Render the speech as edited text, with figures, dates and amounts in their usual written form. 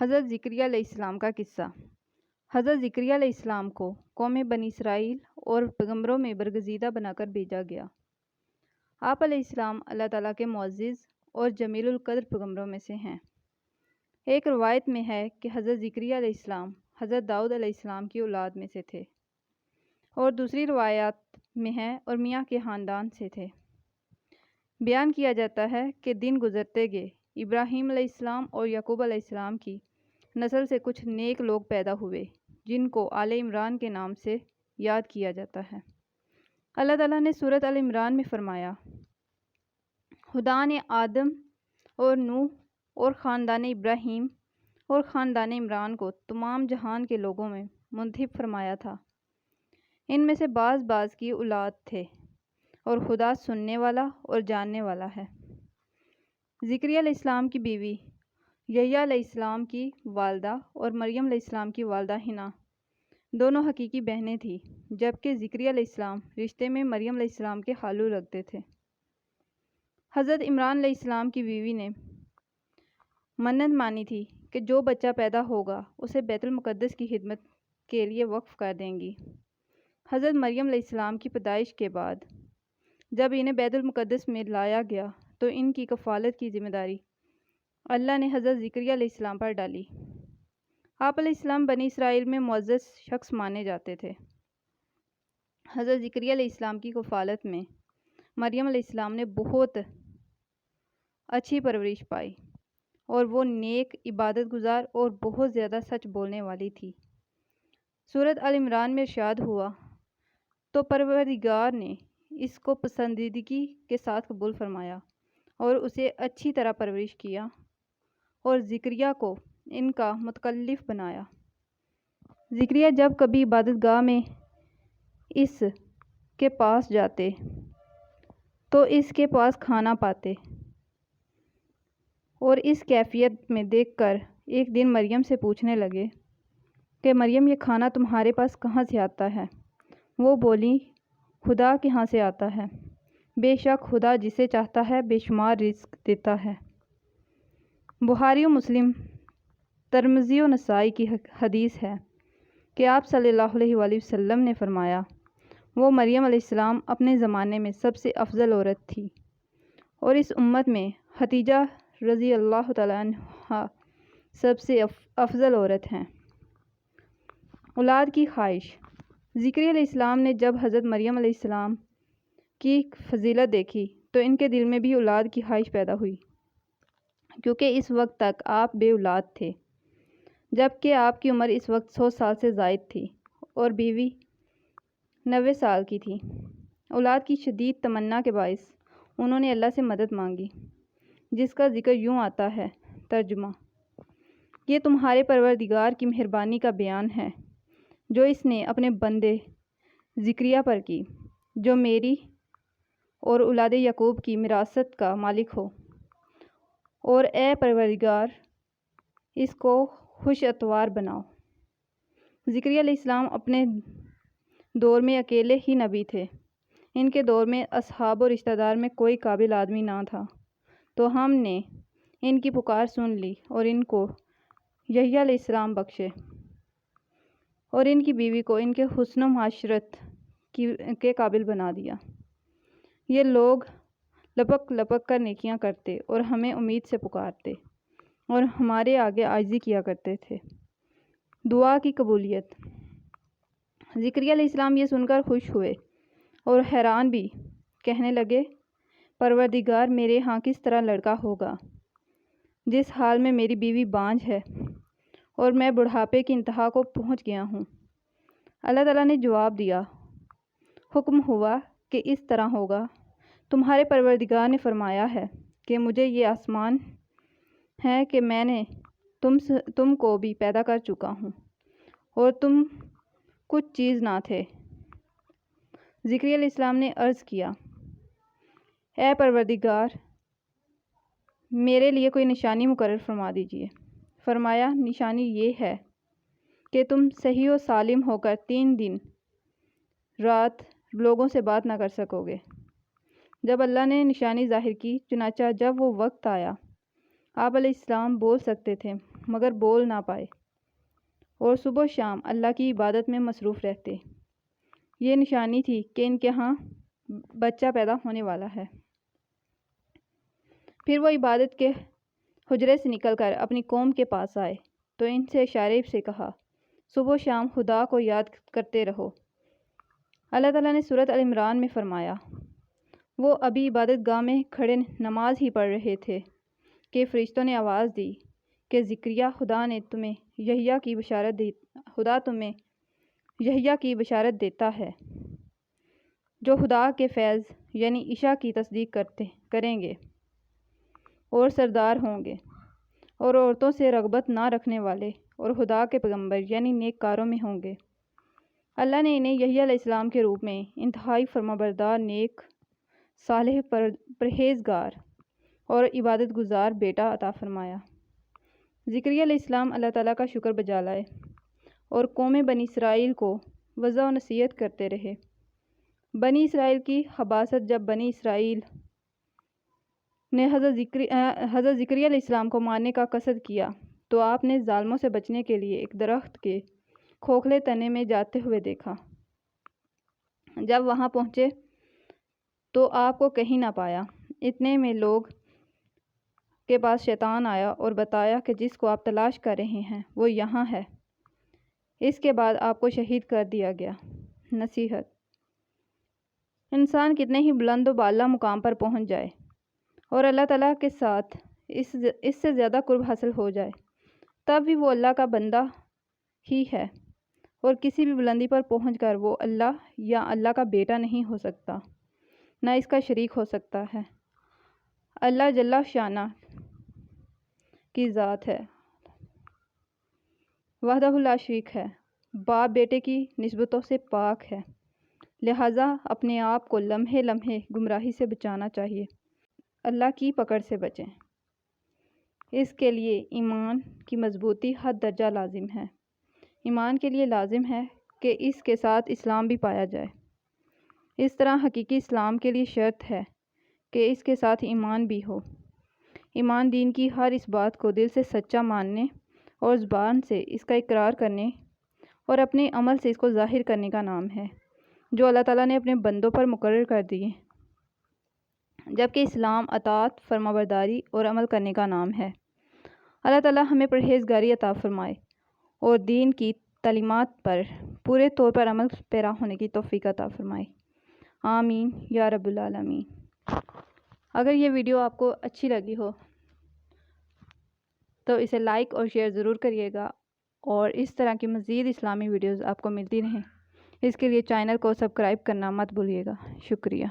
حضرت زکریا علیہ السلام کا قصہ۔ حضرت زکریا علیہ السلام کو قوم بنی اسرائیل اور پیغمبروں میں برگزیدہ بنا کر بھیجا گیا۔ آپ علیہ السلام اللہ تعالیٰ کے معزز اور جمیل القدر پیغمبروں میں سے ہیں۔ ایک روایت میں ہے کہ حضرت زکریا علیہ السلام حضرت داؤد علیہ السلام کی اولاد میں سے تھے، اور دوسری روایات میں ہے اور میاں کے خاندان سے تھے۔ بیان کیا جاتا ہے کہ دن گزرتے گئے ابراہیم علیہ السلام اور یعقوب علیہ السلام کی نسل سے کچھ نیک لوگ پیدا ہوئے، جن کو آل عمران کے نام سے یاد کیا جاتا ہے۔ اللہ تعالیٰ نے سورۃ آل عمران میں فرمایا، خدا نے آدم اور نوح اور خاندان ابراہیم اور خاندان عمران کو تمام جہان کے لوگوں میں منتخب فرمایا تھا۔ ان میں سے بعض بعض کی اولاد تھے، اور خدا سننے والا اور جاننے والا ہے۔ زکریا علیہ السلام کی بیوی یحییٰ علیہ السلام کی والدہ اور مریم علیہ السلام کی والدہ حنا دونوں حقیقی بہنیں تھیں، جبکہ زکریا علیہ السلام رشتے میں مریم علیہ السلام کے خالو لگتے تھے۔ حضرت عمران علیہ السلام کی بیوی نے منت مانی تھی کہ جو بچہ پیدا ہوگا اسے بیت المقدس کی خدمت کے لیے وقف کر دیں گی۔ حضرت مریم علیہ السلام کی پیدائش کے بعد جب انہیں بیت المقدس میں لایا گیا تو ان کی کفالت کی ذمہ داری اللہ نے حضرت زکریا علیہ السلام پر ڈالی۔ آپ علیہ السلام بنی اسرائیل میں معزز شخص مانے جاتے تھے۔ حضرت زکریا علیہ السلام کی کفالت میں مریم علیہ السلام نے بہت اچھی پرورش پائی، اور وہ نیک، عبادت گزار اور بہت زیادہ سچ بولنے والی تھی۔ سورۃ آل عمران میں ارشاد ہوا، تو پروردگار نے اس کو پسندیدگی کے ساتھ قبول فرمایا اور اسے اچھی طرح پرورش کیا، اور زکریا کو ان کا متکلف بنایا۔ زکریا جب کبھی عبادت گاہ میں اس کے پاس جاتے تو اس کے پاس کھانا پاتے، اور اس کیفیت میں دیکھ کر ایک دن مریم سے پوچھنے لگے کہ مریم، یہ کھانا تمہارے پاس کہاں سے آتا ہے؟ وہ بولی، خدا کے ہاں سے آتا ہے، بے شک خدا جسے چاہتا ہے بے شمار رزق دیتا ہے۔ بخاری و مسلم، ترمذی و نسائی کی حدیث ہے کہ آپ صلی اللہ علیہ وآلہ وسلم نے فرمایا، وہ مریم علیہ السلام اپنے زمانے میں سب سے افضل عورت تھی، اور اس امت میں خدیجہ رضی اللہ تعالیٰ عنہا سب سے افضل عورت ہیں۔ اولاد کی خواہش۔ زکریا علیہ السلام نے جب حضرت مریم علیہ السلام کی فضیلت دیکھی تو ان کے دل میں بھی اولاد کی خواہش پیدا ہوئی، کیونکہ اس وقت تک آپ بے اولاد تھے، جبکہ آپ کی عمر اس وقت 100 سال سے زائد تھی اور بیوی 90 سال کی تھی۔ اولاد کی شدید تمنا کے باعث انہوں نے اللہ سے مدد مانگی، جس کا ذکر یوں آتا ہے۔ ترجمہ: یہ تمہارے پروردگار کی مہربانی کا بیان ہے جو اس نے اپنے بندے زکریا پر کی، جو میری اور اولاد یعقوب کی وراثت کا مالک ہو، اور اے پروردگار اس کو خوش اتوار بناؤ۔ زکریا علیہ السلام اپنے دور میں اکیلے ہی نبی تھے۔ ان کے دور میں اصحاب و رشتہ دار میں کوئی قابل آدمی نہ تھا، تو ہم نے ان کی پکار سن لی اور ان کو یحییٰ علیہ السلام بخشے، اور ان کی بیوی کو ان کے حسن و معاشرت کے قابل بنا دیا۔ یہ لوگ لپک لپک کر نیکیاں کرتے اور ہمیں امید سے پکارتے اور ہمارے آگے عاجزی کیا کرتے تھے۔ دعا کی قبولیت۔ زکریا علیہ السلام یہ سن کر خوش ہوئے اور حیران بھی، کہنے لگے، پروردگار، میرے ہاں کس طرح لڑکا ہوگا، جس حال میں میری بیوی بانجھ ہے اور میں بڑھاپے کی انتہا کو پہنچ گیا ہوں۔ اللہ تعالیٰ نے جواب دیا، حکم ہوا کہ اس طرح ہوگا، تمہارے پروردگار نے فرمایا ہے کہ مجھے یہ آسمان ہے کہ میں نے تم کو بھی پیدا کر چکا ہوں، اور تم کچھ چیز نہ تھے۔ زکریا علیہ السلام نے عرض کیا، اے پروردگار، میرے لیے کوئی نشانی مقرر فرما دیجیے۔ فرمایا، نشانی یہ ہے کہ تم صحیح و سالم ہو کر 3 دن رات لوگوں سے بات نہ کر سکو گے۔ جب اللہ نے نشانی ظاہر کی، چنانچہ جب وہ وقت آیا آپ علیہ السلام بول سکتے تھے مگر بول نہ پائے اور صبح و شام اللہ کی عبادت میں مصروف رہتے۔ یہ نشانی تھی کہ ان کے ہاں بچہ پیدا ہونے والا ہے۔ پھر وہ عبادت کے حجرے سے نکل کر اپنی قوم کے پاس آئے تو ان سے اشارے سے کہا، صبح و شام خدا کو یاد کرتے رہو۔ اللہ تعالیٰ نے سورۃ ال-عمران میں فرمایا، وہ ابھی عبادت گاہ میں کھڑے نماز ہی پڑھ رہے تھے کہ فرشتوں نے آواز دی کہ زکریا، خدا تمہیں یحییٰ کی بشارت دیتا ہے، جو خدا کے فیض یعنی عیسیٰ کی تصدیق کریں گے اور سردار ہوں گے اور عورتوں سے رغبت نہ رکھنے والے اور خدا کے پیغمبر یعنی نیک کاروں میں ہوں گے۔ اللہ نے انہیں یحییٰ علیہ السلام کے روپ میں انتہائی فرمانبردار، نیک، صالح، پرہیزگار اور عبادت گزار بیٹا عطا فرمایا۔ زکریا علیہ السلام اللہ تعالیٰ کا شکر بجا لائے اور قوم بنی اسرائیل کو وعظ و نصیحت کرتے رہے۔ بنی اسرائیل کی خباثت جب بنی اسرائیل نے حضرت زکریا علیہ السلام کو مارنے کا قصد کیا تو آپ نے ظالموں سے بچنے کے لیے ایک درخت کے کھوکھلے تنے میں جاتے ہوئے دیکھا۔ جب وہاں پہنچے تو آپ کو کہیں نہ پایا۔ اتنے میں لوگ کے پاس شیطان آیا اور بتایا کہ جس کو آپ تلاش کر رہے ہیں وہ یہاں ہے۔ اس کے بعد آپ کو شہید کر دیا گیا۔ نصیحت: انسان کتنے ہی بلند و بالا مقام پر پہنچ جائے اور اللہ تعالیٰ کے ساتھ اس سے زیادہ قرب حاصل ہو جائے، تب بھی وہ اللہ کا بندہ ہی ہے اور کسی بھی بلندی پر پہنچ کر وہ اللہ یا اللہ کا بیٹا نہیں ہو سکتا، نہ اس کا شریک ہو سکتا ہے۔ اللہ جل شانہ کی ذات ہے، وحدہ لا شریک ہے، باپ بیٹے کی نسبتوں سے پاک ہے، لہٰذا اپنے آپ کو لمحے لمحے گمراہی سے بچانا چاہیے، اللہ کی پکڑ سے بچیں۔ اس کے لیے ایمان کی مضبوطی حد درجہ لازم ہے۔ ایمان کے لیے لازم ہے کہ اس کے ساتھ اسلام بھی پایا جائے۔ اس طرح حقیقی اسلام کے لیے شرط ہے کہ اس کے ساتھ ایمان بھی ہو۔ ایمان دین کی ہر اس بات کو دل سے سچا ماننے اور زبان سے اس کا اقرار کرنے اور اپنے عمل سے اس کو ظاہر کرنے کا نام ہے، جو اللہ تعالیٰ نے اپنے بندوں پر مقرر کر دیے، جبکہ اسلام اطاعت، فرمانبرداری اور عمل کرنے کا نام ہے۔ اللہ تعالیٰ ہمیں پرہیزگاری عطا فرمائے اور دین کی تعلیمات پر پورے طور پر عمل پیرا ہونے کی توفیق عطا فرمائے۔ آمین یا رب العالمین۔ اگر یہ ویڈیو آپ کو اچھی لگی ہو تو اسے لائک اور شیئر ضرور کریے گا، اور اس طرح کی مزید اسلامی ویڈیوز آپ کو ملتی رہیں، اس کے لیے چینل کو سبسکرائب کرنا مت بھولیے گا۔ شکریہ۔